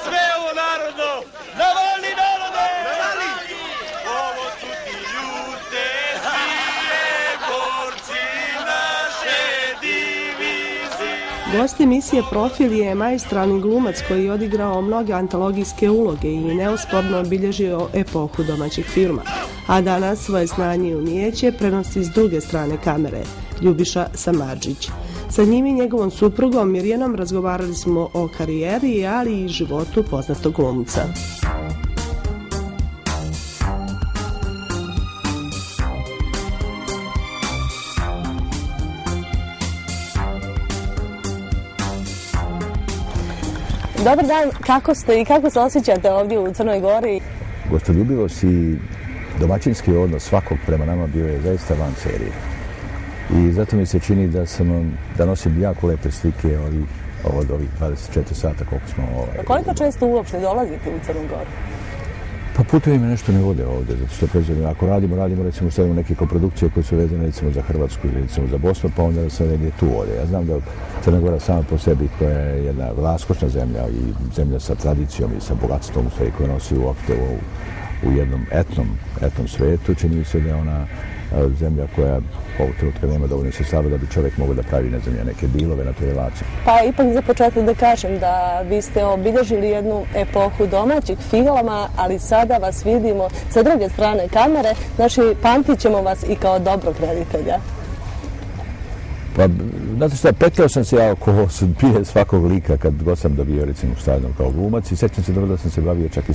sve ovo narodno, navali narode! Navali! Ovo su ti ljute svije borci naše divizije. Gost emisije Profil je maestralni glumac koji je odigrao mnoge antologijske uloge i neosporno obilježio epohu domaćeg filma. A danas svoje znanje i umijeće prenosi s druge strane kamere, Ljubiša Samardžić. Sa njim i njegovom suprugom Mirjanom razgovarali smo o karijeri, ali i životu poznatog glumca. Dobar dan, kako ste i kako se osjećate ovdje u Crnoj Gori? Gostoljubivost i domaćinski odnos svakog prema nama bio je zaista van serije. I zato mi se čini da nosim jako lepe slike od ovih 24 sata koliko smo A koliko često uopšte dolazite u Crnu Goru? Pa putovi me nešto ne vode ovdje, zato što prezirno, ako radimo recimo stavimo neke koprodukcije koje su vezane recimo za Hrvatsku ili recimo za Bosnu, pa onda se negdje tu ode. Ja znam da Crna Gora sama po sebi koja je jedna raskošna zemlja i zemlja sa tradicijom i sa bogatstvom koja nosi uopšte u jednom etnom svetu, čini mi se da je ona zemlja koja ovog trenutka nema dovoljno sredstava da bi čovjek mogao da pravi neke dilove na toj relaciji. Pa ipak za početak da kažem da vi ste obilježili jednu epohu domaćih filma, ali sada vas vidimo sa druge strane kamere, znači pamtit ćemo vas i kao dobrog reditelja. Pa, znate što, petljao sam se ja oko sudbine svakog lika kad god sam dobio recimo stadion kao glumac i sjećam se dobro da sam se bavio čak i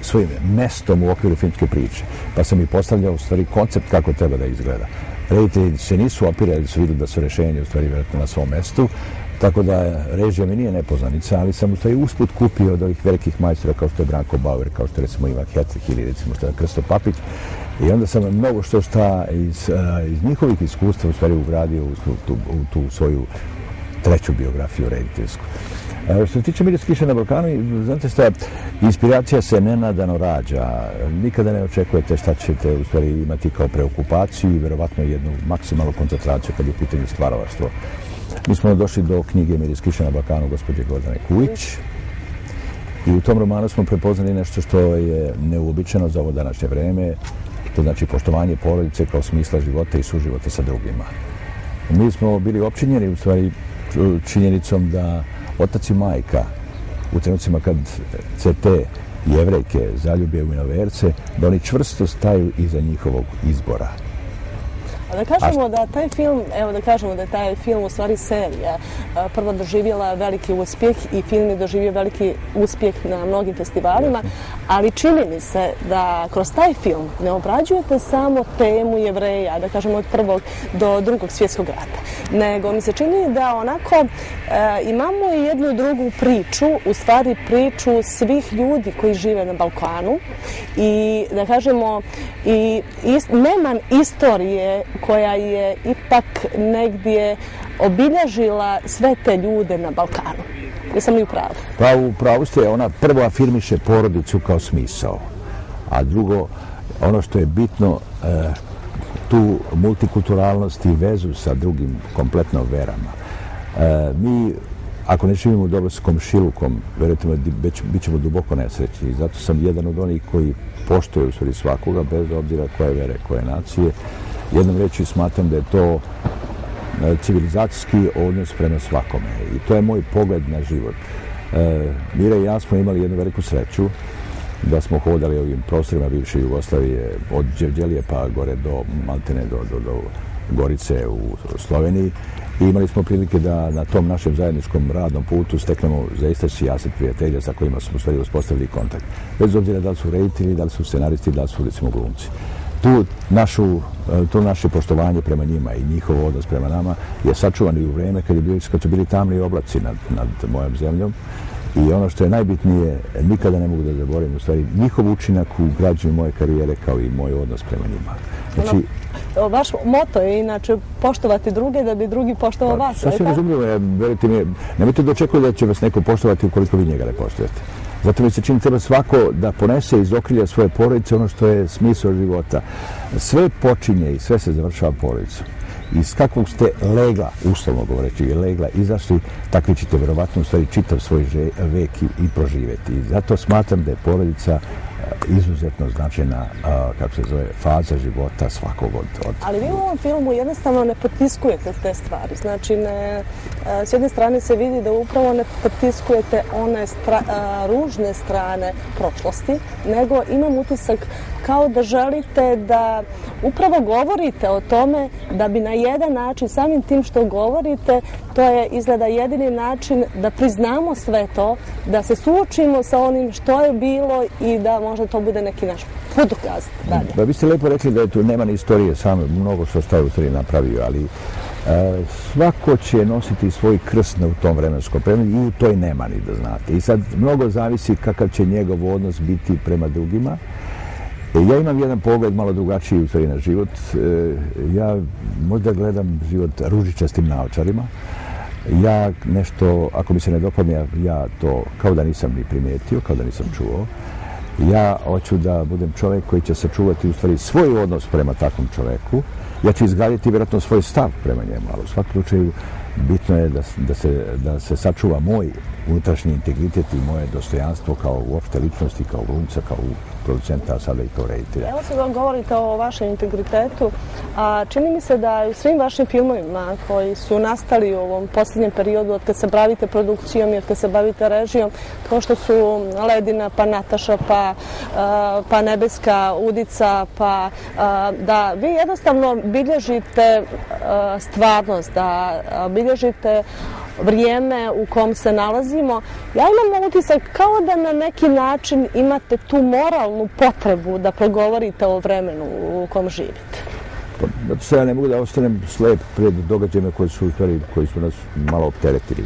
svojim mestom u okviru filmske priče. Pa sam i postavljao u stvari koncept kako treba da izgleda. Reditelji se nisu opirali, su vidjeli da su rešenje u stvari vjerojatno na svom mestu, tako da režija mi nije nepoznanica, ali sam u stvari usput kupio od ovih velikih majstora kao što je Branko Bauer, kao što je recimo Ivan Hetrih ili recimo što je Krsto Papić. I onda sam mnogo što iz njihovih iskustva u stvari ugradio u tu svoju treću biografiju rediteljsku. Što se tiče Mirje Kiše na Balkanu, znate šta, inspiracija se nenadano rađa. Nikada ne očekujete šta ćete u stvari imati kao preokupaciju i verovatno jednu maksimalnu koncentraciju kad je u pitanju stvaralaštvo. Mi smo došli do knjige Mirje Kiše na Balkanu gospođe Gordane Kujić i u tom romanu smo prepoznali nešto što je neuobičajeno za ovo današnje vreme. To znači poštovanje porodice kao smisla života i suživota sa drugima. Mi smo bili opčinjeni u stvari činjenicom da otac i majka u trenucima kad se te jevrejke zaljube u inoverce, da oni čvrsto staju iza njihovog izbora. A da kažemo da taj film, taj film u stvari serija prvo doživjela veliki uspjeh i film je doživio veliki uspjeh na mnogim festivalima, ali čini mi se da kroz taj film ne obrađujete samo temu Jevreja, da kažemo od prvog do drugog svjetskog rata, nego mi se čini da onako imamo i jednu drugu priču, u stvari priču svih ljudi koji žive na Balkanu i da kažemo i neman istorije koja je ipak negdje obilježila sve te ljude na Balkanu. Jesam li u pravu? Pa u pravu ste, ona prvo afirmiše porodicu kao smisao, a drugo, ono što je bitno, tu multikulturalnost i vezu sa drugim kompletno verama. Mi, ako ne živimo u dobro s komšilukom, verujte me, bit ćemo duboko nesrećni. Zato sam jedan od onih koji poštuje u stvari svakoga, bez obzira koje vere, koje nacije. Jednom reći smatram da je to civilizacijski odnos prema svakome i to je moj pogled na život. Mira i ja smo imali jednu veliku sreću da smo hodali ovim prostorima bivše Jugoslavije od Đevđelije pa gore do Maltene, do Gorice u Sloveniji i imali smo prilike da na tom našem zajedničkom radnom putu steknemo zaista sijaset prijatelja sa kojima smo u stvari uspostavili kontakt. Bez obzira da li su reditelji, da li su scenaristi, da li su recimo glumci. To naše poštovanje prema njima i njihov odnos prema nama je sačuvan i u vreme kad su bili tamni oblaci nad mojom zemljom i ono što je najbitnije, nikada ne mogu da zaboravim u stvari njihov učinak u građenju moje karijere kao i moj odnos prema njima. Znači, vaš moto je inače poštovati druge da bi drugi poštovao vas. Sasvim razumljivo, verujte mi, nemojte da očekujete da će vas neko poštovati ukoliko vi njega ne poštujete. Zato mi se čini treba svako da ponese iz okrilja svoje porodice ono što je smisao života. Sve počinje i sve se završava porodicom. iz kakvog ste legla, uslovno govoreći, legla izašli, takvi ćete vjerovatno u stvari čitav svoj vek i proživjeti. I zato smatram da je porodica izuzetno značajna, kako se zove, faza života svakog od... Ali vi u ovom filmu jednostavno ne potiskujete te stvari. Znači, s jedne strane se vidi da upravo ne potiskujete one ružne strane prošlosti, nego imam utisak kao da želite da upravo govorite o tome da bi na jedan način, samim tim što govorite, to je izgleda jedini način da priznamo sve to, da se suočimo sa onim što je bilo i da možda to bude neki naš putokaz dalje. Da, vi ste lepo rekli da je tu nema ni istorije, samo mnogo što je u stvari napravio, ali svako će nositi svoj krst u tom vremenskom periodu i u toj nemani, da znate. I sad mnogo zavisi kakav će njegov odnos biti prema drugima. Ja imam jedan pogled malo drugačiji u stvari na život. Ja možda gledam život ružičastim naočarima. Ja nešto, ako mi se ne dopadne, ja to kao da nisam ni primijetio, kao da nisam čuo. Ja hoću da budem čovjek koji će sačuvati u stvari svoj odnos prema takvom čovjeku. Ja ću izgraditi vjerojatno svoj stav prema njemu, ali u svakom slučaju bitno je da se sačuva moj unutrašnji integritet i moje dostojanstvo kao uopšte ličnosti, kao glumca, kao producenta, a sada i kao reditelja. Evo se vam govorite o vašem integritetu, a čini mi se da u svim vašim filmovima koji su nastali u ovom posljednjem periodu, od kad se bavite produkcijom i od kad se bavite režijom, kao što su Ledina, pa Nataša, pa Nebeska udica, pa da vi jednostavno bilježite stvarnost, da bilježite vrijeme u kom se nalazimo. Ja imam utisak kao da na neki način imate tu moralnu potrebu da progovorite o vremenu u kom živite. Zato što ja ne mogu da ostanem slep pred događajima koji su nas malo opteretili.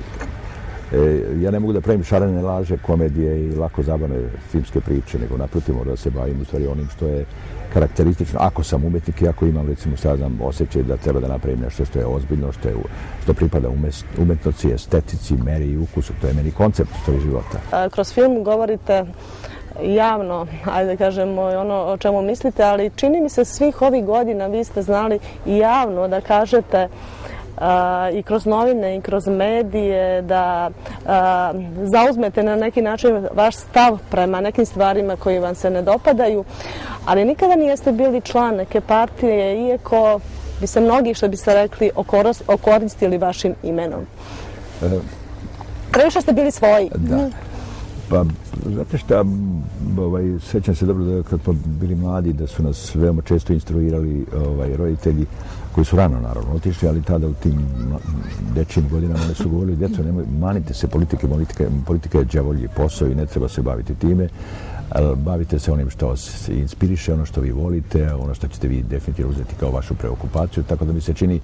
Ja ne mogu da pravim šarene laže, komedije i lako zabavne filmske priče, nego naprotiv da se bavim u stvari onim što je karakteristično. Ako sam umetnik i ako imam, recimo, sad znam osjećaj da treba da napravim nešto što je ozbiljno, što pripada umetnosti, estetici, meri i ukusu, to je meni koncept života. Kroz film govorite javno, ajde kažemo, ono o čemu mislite, ali čini mi se svih ovih godina vi ste znali i javno da kažete i kroz novine i kroz medije da zauzmete na neki način vaš stav prema nekim stvarima koji vam se ne dopadaju, ali nikada niste bili član neke partije, iako bi se mnogi, što bi se rekli, okoristili vašim imenom. Previše ste bili svoji. Da. Pa, znate šta, sjećam se dobro da kad smo bili mladi, da su nas veoma često instruirali roditelji koji su rano, naravno, otišli, ali tada u tim dečijim godinama ne su govorili, djeco, manite se politike, politika je đavolji posao i ne treba se baviti time. Bavite se onim što vas inspiriše, ono što vi volite, ono što ćete vi definitivno uzeti kao vašu preokupaciju, tako da mi se čini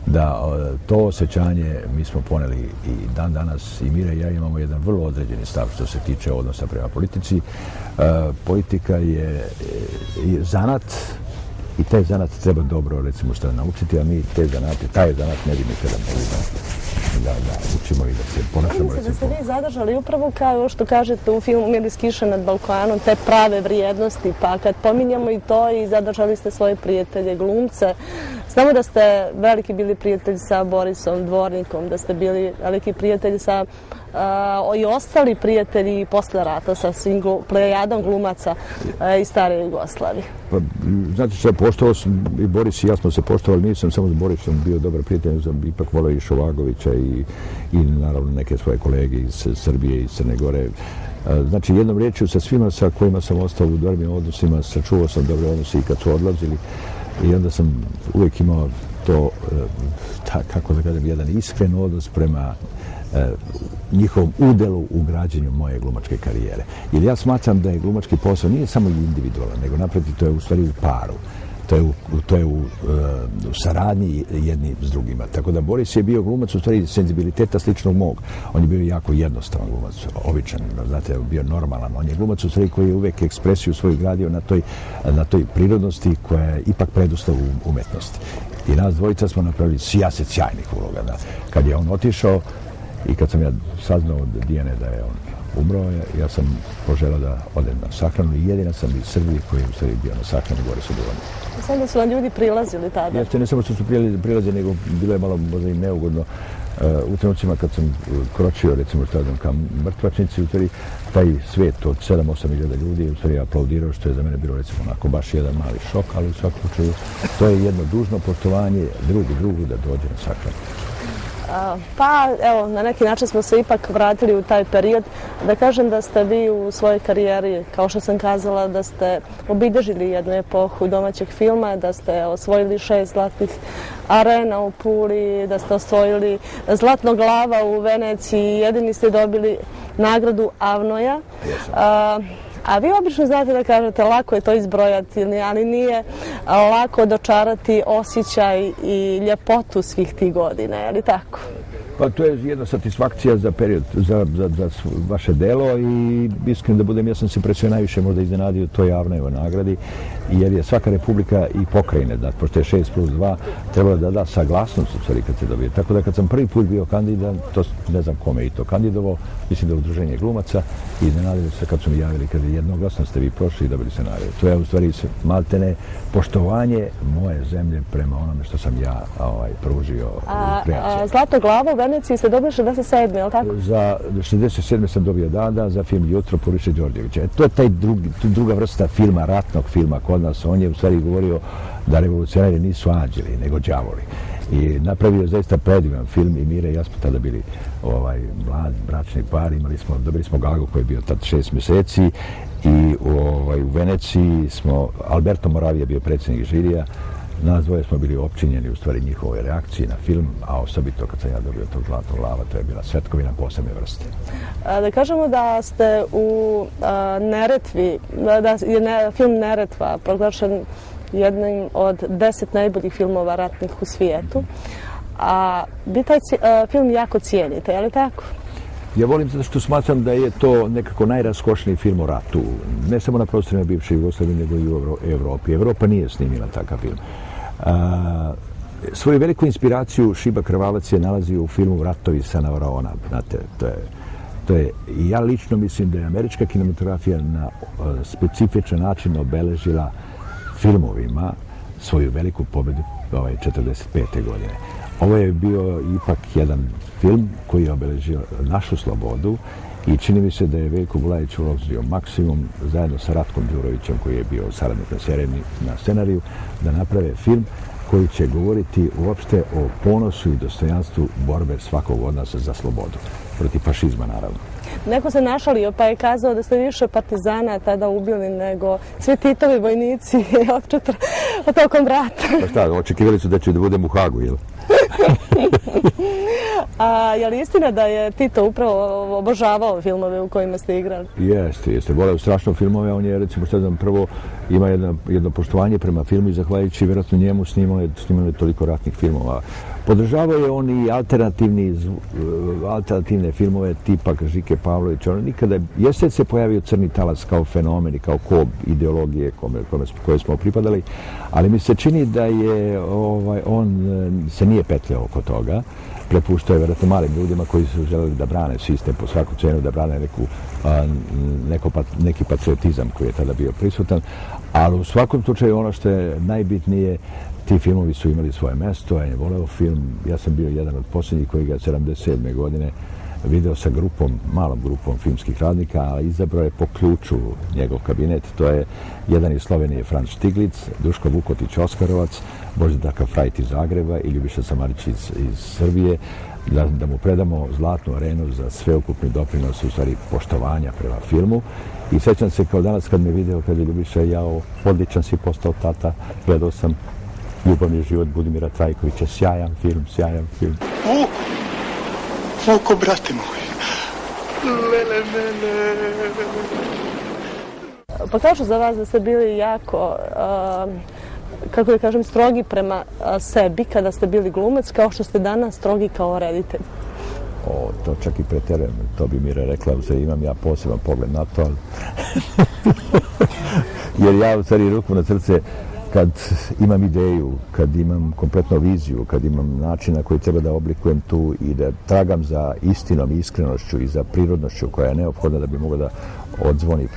da to osjećanje mi smo poneli i dan danas i Mira i ja imamo jedan vrlo određeni stav što se tiče odnosa prema politici. Politika je zanat i taj zanat treba dobro, recimo, što naučiti, a mi taj zanat ne bi nikada mogli da učimo i da se ponašamo. Mislim da ste vi zadržali upravo kao što kažete u filmu Miris kiša nad balkonom, te prave vrijednosti, pa kad pominjamo i to i zadržali ste svoje prijatelje, glumce. Znamo da ste veliki bili prijatelji sa Borisom Dvornikom, da ste bili veliki prijatelji sa i ostali prijatelji posle rata sa svim plejadom glumaca iz stare Jugoslavije. Pa, znate što, poštovao sam i Boris i ja smo se poštovali, nisam samo s Borisom bio dobar prijatelj, sam ipak volio i Šovagovića i naravno neke svoje kolege iz Srbije i Crne Gore. Znači, jednom riječju sa svima sa kojima sam ostao u dobrim odnosima, sačuvao sam dobre odnose i kad su odlazili i onda sam uvijek imao to, kako da kažem, jedan iskren odnos prema njihovom udelu u građenju moje glumačke karijere. Jer ja smatram da je glumački posao nije samo individualan, nego naprotiv to je u stvari u paru. To je u saradnji jedni s drugima. Tako da Boris je bio glumac u stvari senzibiliteta sličnog mog. On je bio jako jednostavan glumac, običan, znate, bio normalan. On je glumac u stvari koji je uvek ekspresiju svoju gradio na toj prirodnosti koja je ipak preduslov umetnosti. I nas dvojica smo napravili sjajnih uloga. Kad je on otišao i kad sam ja saznao od Dijane da je on umro je, ja sam poželao da odem na sahranu i jedina sam iz Srbije koji je u stvari bio na sahranu gore su Duvani. Sad da su vam ljudi prilazili tada? Jeste, ne samo što su prilazili, nego bilo je malo možda i neugodno u trenucima kad sam kročio, recimo što jednom ka mrtvačnici, u stvari taj svijet od 7-8 hiljada ljudi je u stvari aplaudirao, što je za mene bilo recimo onako baš jedan mali šok, ali u svakom slučaju to je jedno dužno poštovanje drugu da dođe na sahranu. Pa, evo, na neki način smo se ipak vratili u taj period. Da kažem da ste vi u svojoj karijeri, kao što sam kazala, da ste obilježili jednu epohu domaćeg filma, da ste osvojili 6 zlatnih arena u Puli, da ste osvojili Zlatnog glava u Veneciji, jedini ste dobili nagradu Avnoja. A vi obično znate da kažete lako je to izbrojati, ali nije lako dočarati osjećaj i ljepotu svih tih godina, je li tako? Pa to je jedna satisfakcija za period, za vaše delo i iskreno da budem, ja sam se presio najviše možda iznenadio toj Avnojevoj nagradi, jer je svaka republika i pokrajine, pošto je 6+2, trebala da da saglasnost u stvari kad se dobije. Tako da kad sam prvi put bio kandidat, to ne znam kome je i to kandidovao, mislim da je Udruženje glumaca, i iznenadili se kad su mi javili kad je jednoglasno ste vi prošli i dobili se nagradu. To je u stvari maltene poštovanje moje zemlje prema onome što sam ja pružio u kreaciji. Zlato glavo u Veneciji ste dobili 67. je li tako? Za 67. sam dobio Dada za film Jutro Puriše Đorđevića. To je taj druga vrsta filma, ratnog filma kod nas. On je u stvari govorio da revolucionari nisu anđeli, nego đavoli. I napravio je zaista predivan film i Mire i ja smo tada bili mlad, bračni par, dobili smo Gagu koji je bio tad 6 mjeseci i u Veneciji smo, Alberto Moravija bio predsjednik žirija, nas dvoje smo bili opčinjeni u stvari njihove reakcije na film, a osobito kad sam ja dobio tog Zlatnog glava, to je bila svetkovina posebne vrste. Da kažemo da ste u Neretvi, da je film Neretva proglašen jednim od 10 najboljih filmova ratnih u svijetu, a vi taj film jako cijenite, je li tako? Ja volim zato što smatram da je to nekako najraskošniji film o ratu, ne samo na prostorima bivše Jugoslavije, nego i u Evropi. Evropa nije snimila takav film. Svoju veliku inspiraciju Šiba Krvavac je nalazio u filmu Ratovi sa Navarona. Znate, to je, i ja lično mislim da je američka kinematografija na specifičan način obeležila filmovima svoju veliku pobedu 1945. godine. Ovo je bio ipak jedan film koji je obeležio našu slobodu i čini mi se da je Veljko Bulajić uložio maksimum zajedno sa Ratkom Đurovićem koji je bio saradnik na scenariju da naprave film koji će govoriti uopšte o ponosu i dostojanstvu borbe svakog od nas za slobodu, protiv fašizma naravno. Neko se našalio pa je kazao da ste više partizana tada ubili nego svi Titovi vojnici tokom rata. Pa šta, očekivali su da ću da budem u Hagu, jel? Je li istina da je Tito upravo obožavao filmove u kojima ste igrali? Jeste. Voleo strašno filmove. On je, recimo, prvo ima jedno poštovanje prema filmu i zahvaljujući vjerojatno njemu snimao je toliko ratnih filmova. Podržavao je on i alternativne filmove tipa Žike Pavlovića. On nikada, jeste se pojavio Crni talac kao fenomen i kao kob ideologije koje smo pripadali, ali mi se čini da je on se nije petljao oko toga. Prepuštao je vjerojatno malim ljudima koji su želeli da brane sistem po svaku cenu, da brane neki patriotizam koji je tada bio prisutan. Ali u svakom slučaju ono što je najbitnije, ti filmovi su imali svoje mesto, ja je voleo film, ja sam bio jedan od posljednjih koji ga 1977. godine video sa malom grupom filmskih radnika, a izabrao je po ključu njegov kabinet. To je jedan iz Slovenije, Franz Stiglic, Duško Vukotić, Oskarovac, Božidar Frajt iz Zagreba i Ljubiša Samarić iz Srbije, da mu predamo Zlatnu arenu za sveukupni doprinos, u stvari poštovanja prema filmu. I sećam se kao danas kad me video, kad je Ljubiša jao, odličan si postao tata, gledao sam Ljubavni život Budimira Trajkovića, sjajan film. Vuko, brate moj, lele mele. Pa kažu za vas da ste bili jako, kako da kažem, strogi prema sebi kada ste bili glumac, kao što ste danas strogi kao reditelj. To čak i preterujem, to bi Mira rekla, imam ja poseban pogled na to, jer ja u stvari ruku na srce kad imam ideju, kad imam kompletnu viziju, kad imam način na koji treba da oblikujem tu i da tragam za istinom, iskrenošću i za prirodnošću koja je neophodna da bi mogla da odzvoni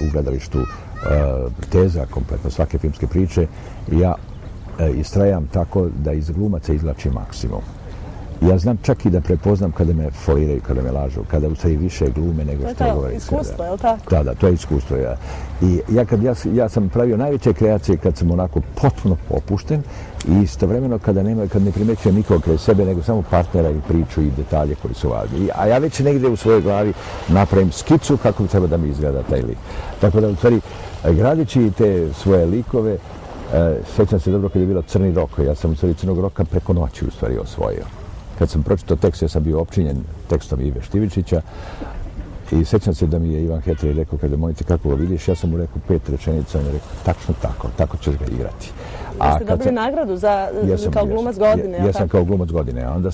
u gledalištu teza kompletno svake filmske priče, ja istrajam tako da iz glumaca izvlačim maksimum. Ja znam čak i da prepoznam kada me foliraju, kada me lažu, kada u stvari više glume nego što govore. To je iskustvo, je li tako? Da, to je iskustvo. I ja sam pravio najveće kreacije kad sam onako potpuno opušten i istovremeno kad ne primećujem nikog kraj sebe, nego samo partnera i priču i detalje koji su važni. A ja već negdje u svojoj glavi napravim skicu kako treba da mi izgleda taj lik. Tako da u stvari, gradeći te svoje likove, sjećam se dobro kad je bilo Crni rok. Ja sam u stvari Crnog roka preko noći u stvari osvojio. Kad sam pročitao tekst, ja sam bio opčinjen tekstom Ive Štivičića i sjećam se da mi je Ivan Hetrej rekao, kada Monice, kako ga vidiš, ja sam mu rekao 5 rečenica, on je rekao, tačno tako ćeš ga igrati. Jeste dobili nagradu kao glumac godine? Jesam kao glumac godine. A onda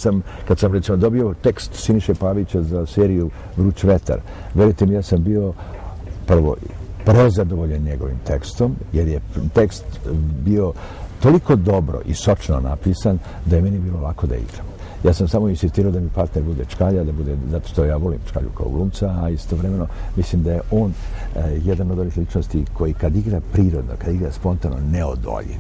kad sam recimo dobio tekst Siniše Pavića za seriju Vruć vetar, verujte mi, ja sam bio prvo prezadovoljen njegovim tekstom, jer je tekst bio toliko dobro i sočno napisan da je meni bilo lako da igram. Ja sam samo insistirao da mi partner bude Čkalja, zato što ja volim Čkalju kao glumca, a istovremeno mislim da je on jedan od onih ličnosti koji kad igra prirodno, kad igra spontano, neodoljiv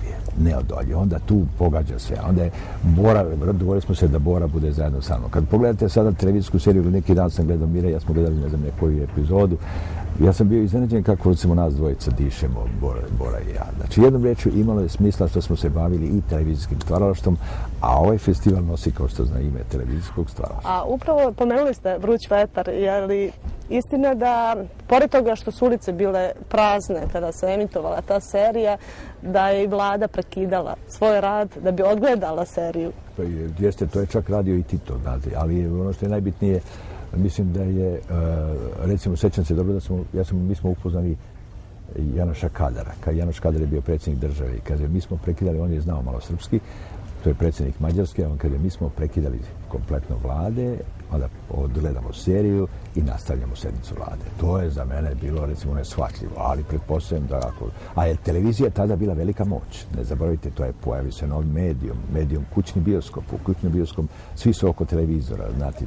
je. Onda tu pogađa sve. Onda je Bora, dogovorili smo se da Bora bude zajedno sa mnom. Kad pogledate sada televizijsku seriju, neki dan sam gledao Mire, ja smo gledali ne znam nekoju epizodu, ja sam bio iznenađen kako recimo nas dvojica dišemo, Bora i ja. Znači jednom rečju imalo je smisla što smo se bavili i televizijskim stvaralaštvom, a ovaj festival nosi, kao što zna, ime televizijskog stvaralaštva. A upravo pomenuli ste Vruć vetar, je li istina da, pored toga što su ulice bile prazne kada se emitovala ta serija, da je i vlada prekidala svoj rad da bi odgledala seriju? Jeste, to je čak radio i Tito, znate, ali ono što je najbitnije, mislim da je, recimo, sjećam se dobro da mi smo upoznali Janoša Kadara. Janoš Kadar je bio predsjednik države i kaže, mi smo prekidali, on je znao malo srpski, to je predsjednik Mađarske, on kaže, mi smo prekidali kompletno vlade, onda odgledamo seriju i nastavljamo sednicu vlade. To je za mene bilo, recimo, neshvatljivo, ali pretpostavljam da ako... A je televizija tada bila velika moć. Ne zaboravite, to je pojavi se novi medijum, kućni bioskop. U kućnom bioskopu svi su oko televizora, znate,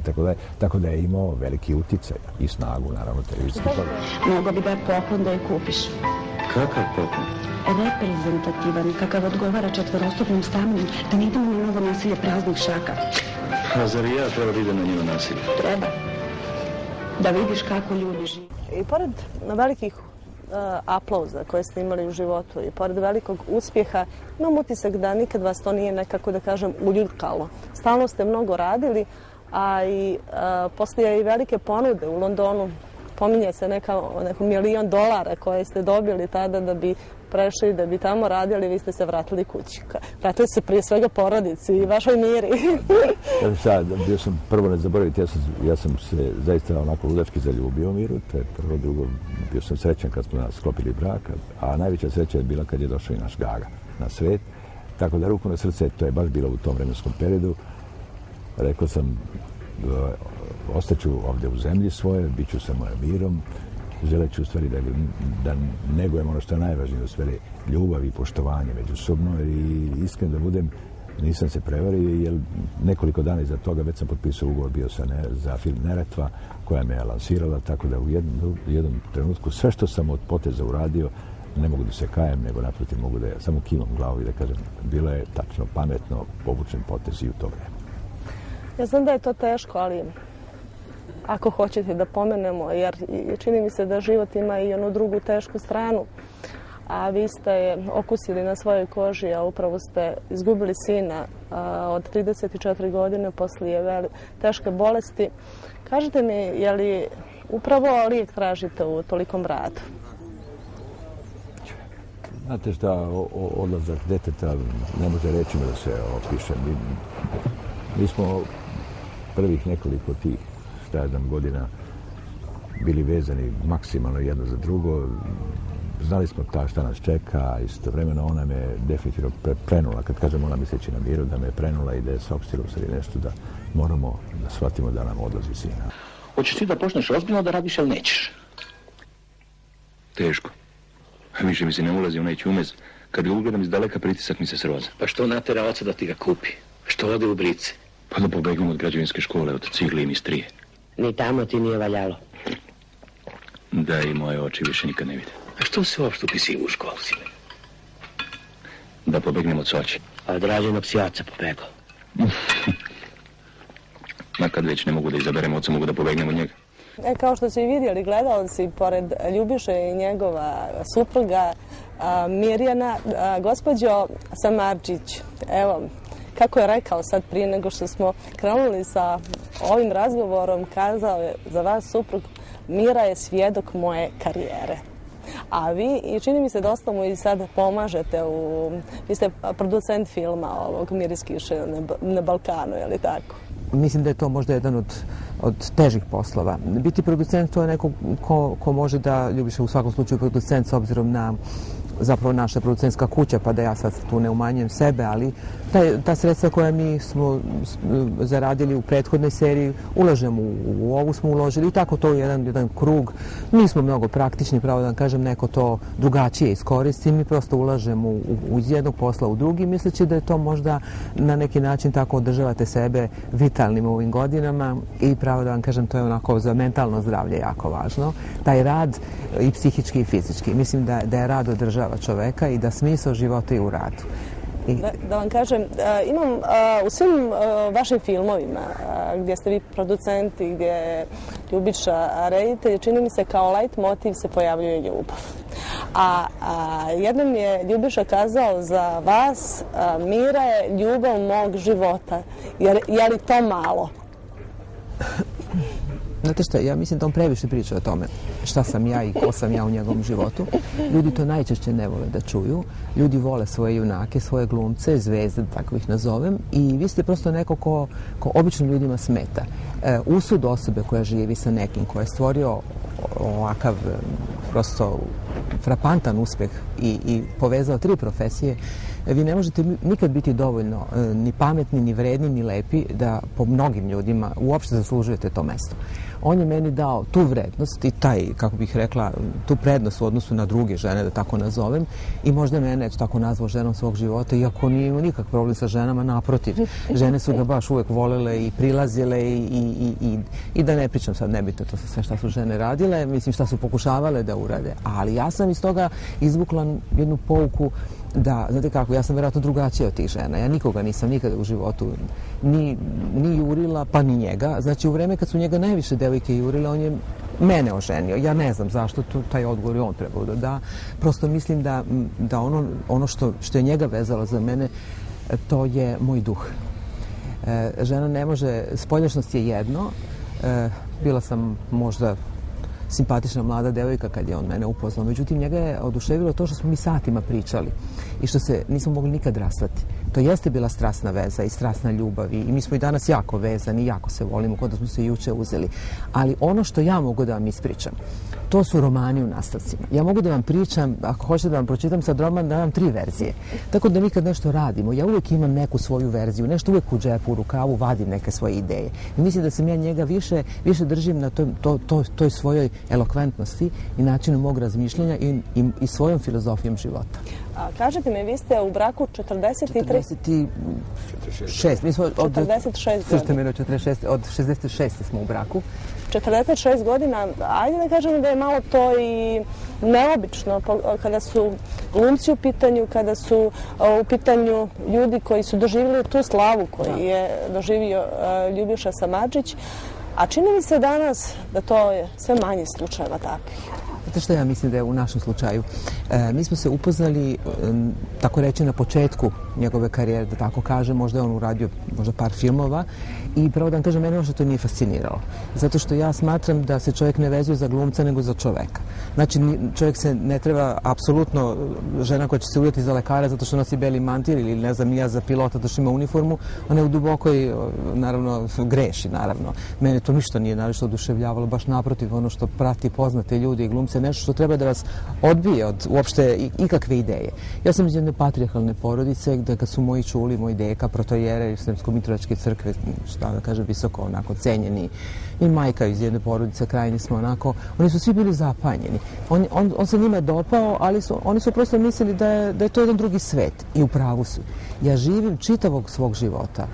tako da je imao veliki uticaj i snagu, naravno, televizijski program. Mogu bi da je poklon da je kupiš. Kakav poklon? Reprezentativan, kakav odgovara četverostupnom stamenu, da ne idemo na novo nasilje praznih šaka. A zar i ja treba da idem na njeno nasilje? Treba. Da vidiš kako ljudi žive. I pored velikih aplauza koje ste imali u životu i pored velikog uspjeha, imam utisak da nikad vas to nije nekako, da kažem, uljuljkalo. Stalno ste mnogo radili, a i postoje i velike ponude u Londonu. Pominje se neko $1 milion koje ste dobili tada da bi prešli, da bi tamo radili, vi ste se vratili kući. Vratili se prije svega porodici i vašoj Miri. Bio sam, prvo ne zaboraviti, ja sam se zaista onako ludački zaljubio Miru, to je prvo, drugo, bio sam srećan kad smo nas sklopili brak, a najveća sreća je bila kad je došao i naš Gaga na svet. Tako da ruku na srce, to je baš bilo u tom vremenskom periodu. Rekao sam, ostaću ovdje u zemlji svoje, bit ću sa mojom Mirom, želeću u stvari da negujem ono što je najvažnije u stvari, ljubav i poštovanje međusobno i iskreno da budem, nisam se prevario jer nekoliko dana iza toga već sam potpisao ugovor bio za film Neretva koja me je lansirala, tako da u jednom trenutku sve što sam od poteza uradio ne mogu da se kajem, nego naprotiv mogu da samo kimam glavu i da kažem bilo je tačno, pametno, povučen potez i u to vreme. Ja znam da je to teško, ali ako hoćete da pomenemo, jer čini mi se da život ima i onu drugu tešku stranu, a vi ste je okusili na svojoj koži, a upravo ste izgubili sina od 34 godine poslije teške bolesti. Kažite mi, je li upravo lijek tražite u tolikom radu? Znate šta, odlazak deteta ne može rečima da se opiše. Mi smo prvih nekoliko tih godina bili vezani maksimalno jedno za drugo. Znali smo šta nas čeka, a istovremeno ona me definitivno prenula, kad kažem ona misleći na Miru, da me prenula i da je saopštila u stvari nešto da moramo da shvatimo da nam odlazi sina. Hoćeš ti da počneš ozbiljno da radiš ili nećeš? Teško. Više mi se ne ulazi u onaj ćumez Kad ga ugledam iz daleka, pritisak mi se sroza. Pa što natera oca da ti ga kupi? Što ode u brice? Pa da pobegnem od građevinske škole, od cigle i mistrije. Ni tamo ti nije valjalo. Da i moje oči više nikad ne vide. A što se uopšte upisivo u školu, sine? Da pobegnem od Soči. A od rađenog si oca pobegao. Ma kad već ne mogu da izaberem oca, mogu da pobegnem od njega. Kao što su i vidjeli gledalci, pored Ljubiše i njegova supruga Mirjana, gospođo Samardžić, evo, kako je rekao sad prije nego što smo krenuli sa ovim razgovorom, kazao je za vas suprug, Mira je svjedok moje karijere. A vi, i čini mi se dosta mu i sad pomažete, vi ste producent filma ovog Miris kiše na Balkanu, je li tako? Mislim da je to možda jedan od težih poslova. Biti producent to je neko ko može da, Ljubiša u svakom slučaju producent s obzirom na zapravo naša producentska kuća, pa da ja sad tu ne umanjujem sebe, ali ta sredstva koja mi smo zaradili u prethodnoj seriji, ulažemo u ovu smo uložili i tako to je jedan krug. Nismo mnogo praktični, pravo da vam kažem, neko to drugačije iskoristi, mi prosto ulažemo iz jednog posla u drugi, misleći da je to možda na neki način tako održavate sebe vitalnim u ovim godinama i pravo da vam kažem, to je onako za mentalno zdravlje jako važno. Taj rad i psihički i fizički. Mislim da je rad održava čoveka i da smisao života je u radu. Da vam kažem, imam u svim vašim filmovima gdje ste vi producenti, gdje je Ljubiša reditelj, čini mi se kao light motiv se pojavljuje ljubav. A jednom je Ljubiša kazao za vas, Mira je ljubav mog života. Je li to malo? Znate šta, ja mislim da on previše priča o tome šta sam ja i ko sam ja u njegovom životu. Ljudi to najčešće ne vole da čuju. Ljudi vole svoje junake, svoje glumce, zvezde, tako ih nazovem. I vi ste prosto neko ko obično ljudima smeta. Usud osobe koja živi sa nekim, koja je stvorio ovakav prosto frapantan uspeh i povezao 3 profesije, vi ne možete nikad biti dovoljno ni pametni, ni vredni, ni lepi da po mnogim ljudima uopšte zaslužujete to mesto. On je meni dao tu vrednost i taj, kako bih rekla, tu prednost u odnosu na druge žene, da tako nazovem, i možda mene, eto tako nazvao ženom svog života, iako nije imao nikak problem sa ženama, naprotiv. Žene su ga baš uvek volele i prilazile i da ne pričam sad, nebitno to sve šta su žene radile, mislim šta su pokušavale da urade, ali ja sam iz toga izvukla jednu pouku da, znate kako, ja sam vjerojatno drugačija od tih žena. Ja nikoga nisam nikada u životu ni jurila, pa ni njega. Znači, u vreme kad su njega najviše devojke jurile, on je mene oženio. Ja ne znam zašto, taj odgovor je on trebao da da. Prosto mislim da ono što je njega vezalo za mene, to je moj duh. Žena ne može, spoljašnost je jedno. Bila sam možda simpatična mlada devojka kad je on mene upoznao. Međutim, njega je oduševilo to što smo mi satima pričali i što se nismo mogli nikad rastati. To jeste bila strasna veza i strasna ljubav i mi smo i danas jako vezani, jako se volimo, kao da smo se juče uzeli. Ali ono što ja mogu da vam ispričam, to su romani u nastavcima. Ja mogu da vam pričam, ako hoćete da vam pročitam sad roman, da vam 3 verzije. Tako da mi kad nešto radimo, ja uvijek imam neku svoju verziju, nešto uvijek u džepu, u rukavu, vadim neke svoje ideje. I mislim da sam ja njega više držim na toj svojoj elokventnosti i načinu mog razmišljanja i svojom filozofijom života. Kažete mi, vi ste u braku 43... 46. Mi smo od 46 godina. Od 66. smo u braku. 46 godina, ajde da kažemo da je malo to i neobično kada su glumci u pitanju, kada su u pitanju ljudi koji su doživjeli tu slavu koju je doživio Ljubiša Samardžić. A čini mi se danas da to je sve manje slučajeva takvih. Znate što ja mislim da je u našem slučaju? Mi smo se upoznali, tako reći, na početku njegove karijere, da tako kažem, možda je on uradio možda par filmova i pravo da vam kažem, mene možda to nije fasciniralo. Zato što ja smatram da se čovjek ne vezuje za glumca nego za čoveka. Znači, čovjek se ne treba, apsolutno, žena koja će se udati za lekara zato što nosi beli mantir ili ne znam ja za pilota zato što ima uniformu, ona je u dubokoj, naravno, greši, naravno. Mene to ništa nije naravno oduševljavalo, baš naprotiv, ono što prati poznate ljude i glumce, nešto što treba da vas odbije od uopšte ikakve ideje. Ja sam iz jedne patrijarhalne porodice gde kad su moji čuli, moj deka, protojere iz Sremsko-Mitrovačke crkve, šta da kažem, visoko onako cenjeni, i majka iz jedne porodice, krajnji smo onako, oni su svi bili zapanjeni. meni. On se njima dopao, ali oni su prosto mislili da je to jedan drugi svet. I u pravu su. Ja živim čitavog svog života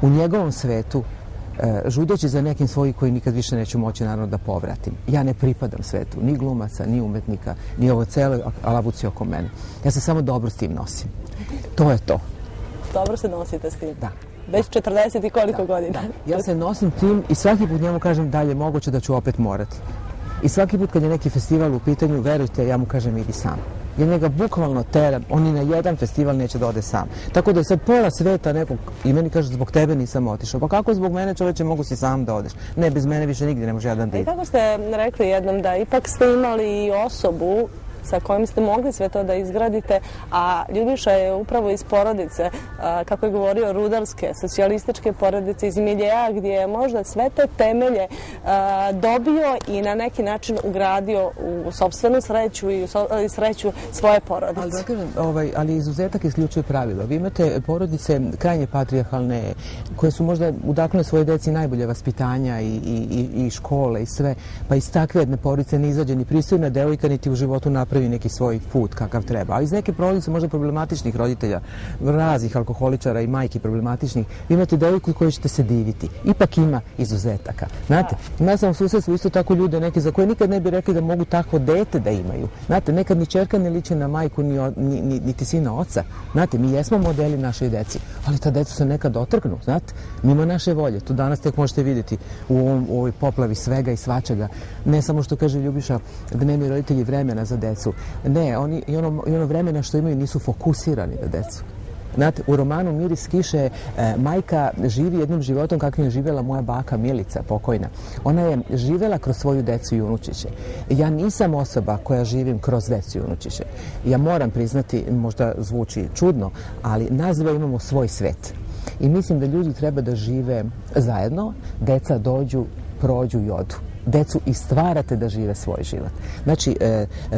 u njegovom svetu, žudeći za nekim svojim koji nikad više neću moći naravno da povratim. Ja ne pripadam svetu, ni glumaca, ni umetnika, ni ovo cele alavuci oko mene. Ja se samo dobro s tim nosim. To je to. Dobro se nosite s tim? Da. Već 40 i koliko godina? Ja se nosim tim i svaki put njemu kažem dalje moguće da ću opet morati. I svaki put kad je neki festival u pitanju, verujte, ja mu kažem idi sam. Ja njega bukvalno teram, on ni na jedan festival neće da ode sam. Tako da je sad pola sveta nekog i meni kaže zbog tebe nisam otišao. Pa kako zbog mene čoveče mogu si sam da odeš? Ne, bez mene više nigdje ne može jedan da ide. I kako ste rekli jednom da ipak ste imali i osobu sa kojim ste mogli sve to da izgradite, a Ljubiša je upravo iz porodice, kako je govorio, rudarske, socijalističke porodice, iz miljeja gdje je možda sve te temelje dobio i na neki način ugradio u sopstvenu sreću i sreću svoje porodice. Ali da kažem, ali izuzetak isključuje pravilo. Vi imate porodice krajnje patrijarhalne, koje su možda udahnule svoje deci najbolje vaspitanja i škole i sve, pa iz takve jedne porodice ne izađe ni pristojna devojka, niti u životu napravi neki svoj put kakav treba. Ali iz neke porodice možda problematičnih roditelja, raznih alkoholičara i majki problematičnih, vi imate devojku koju ćete se diviti. Ipak ima izuzetaka. Znate, ima sam u susjedstvu isto tako ljude neke za koje nikad ne bi rekli da mogu takvo dete da imaju. Znate, nekad ni ćerka ne liči na majku, niti sina oca. Znate, mi jesmo modeli našoj deci, ali ta deca se nekad otrgnu, znate, mimo naše volje. To danas tek možete vidjeti u ovoj poplavi svega i svačega. Ne samo što kaže Ljubiša da nemaju roditelji vremena za decu. Ne, oni i ono vremena što imaju nisu fokusirani na decu. Znate, u romanu Miris kiše majka živi jednim životom kakvim je živjela moja baka Milica, pokojna. Ona je živjela kroz svoju decu i unučiće. Ja nisam osoba koja živim kroz decu i unučiće. Ja moram priznati, možda zvuči čudno, ali nas dva imamo svoj svet. I mislim da ljudi treba da žive zajedno, deca dođu, prođu i odu. Decu i stvarate da žive svoj život. Znači,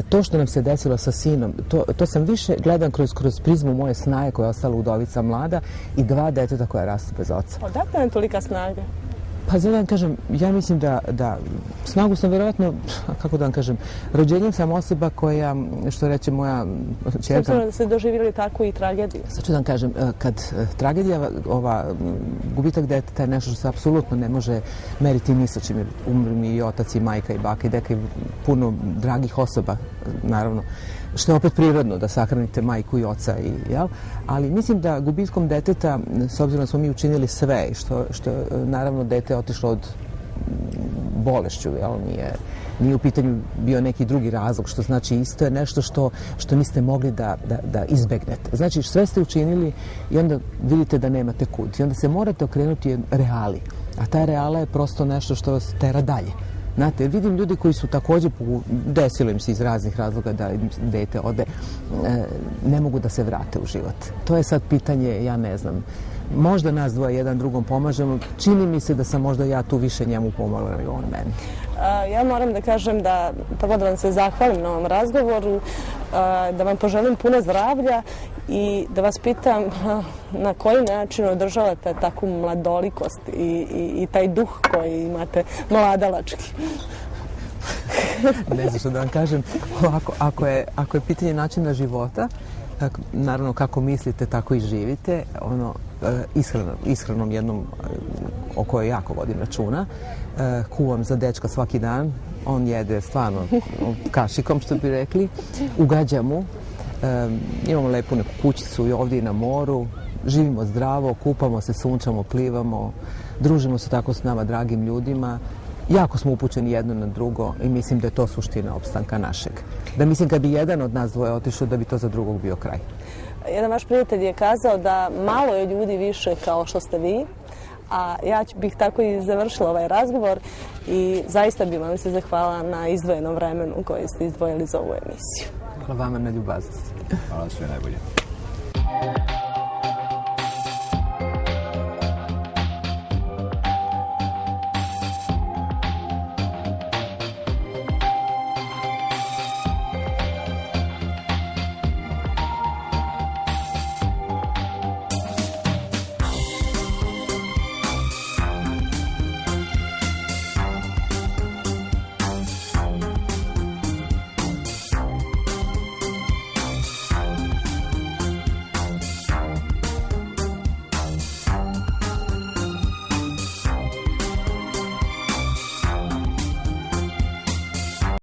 to što nam se desilo sa sinom, to sam više gledam kroz prizmu moje snaje koja je ostala udovica mlada i 2 deteta koja rastu bez oca. Odakle nam tolika snaga? Pa da vam kažem, ja mislim da snagu sam vjerojatno, kako da vam kažem, rođenjem sam osoba koja, što reče moja čerka... Srpstveno da ste doživjeli takvu i tragediju. Sad ću da vam kažem, kad tragedija, gubitak deteta je nešto što se apsolutno ne može meriti ni sa čim. Umru mi i otac i majka i baka i deka i puno dragih osoba, naravno. Što je opet prirodno da sahranite majku i oca, ali mislim da gubitkom deteta, s obzirom da smo mi učinili sve, što je naravno dete otišlo od bolešću, nije u pitanju bio neki drugi razlog, što znači isto je nešto što niste mogli da izbegnete. Znači sve ste učinili i onda vidite da nemate kud i onda se morate okrenuti reali, a ta reala je prosto nešto što vas tera dalje. Znate, vidim ljudi koji su također, desilo im se iz raznih razloga da im dete ode, ne mogu da se vrate u život. To je sad pitanje, ja ne znam, možda nas dvoje jedan drugom pomažemo, čini mi se da sam možda ja tu više njemu pomogla nego on meni. Ja moram da kažem da, prvo da vam se zahvalim na ovom razgovoru, da vam poželim puno zdravlja i da vas pitam na koji način održavate takvu mladolikost i taj duh koji imate mladalački. Ne znam što da vam kažem, ako je pitanje načina života, naravno kako mislite, tako i živite, ishranom jednom o kojoj jako vodim računa, kuvam za dečka svaki dan, on jede stvarno kašikom, što bi rekli, ugađa mu, imamo lepu neku kućicu i ovdje i na moru, živimo zdravo, kupamo se, sunčamo, plivamo, družimo se tako s nama dragim ljudima. Jako smo upućeni jedno na drugo i mislim da je to suština opstanka našeg. Da mislim kad bi jedan od nas dvoje otišao da bi to za drugog bio kraj. Jedan vaš prijatelj je kazao da malo je ljudi više kao što ste vi, a ja bih tako i završila ovaj razgovor i zaista bih vam se zahvala na izdvojenom vremenu koje ste izdvojili za ovu emisiju. Hvala vama na ljubaznosti. Hvala, sve najbolje.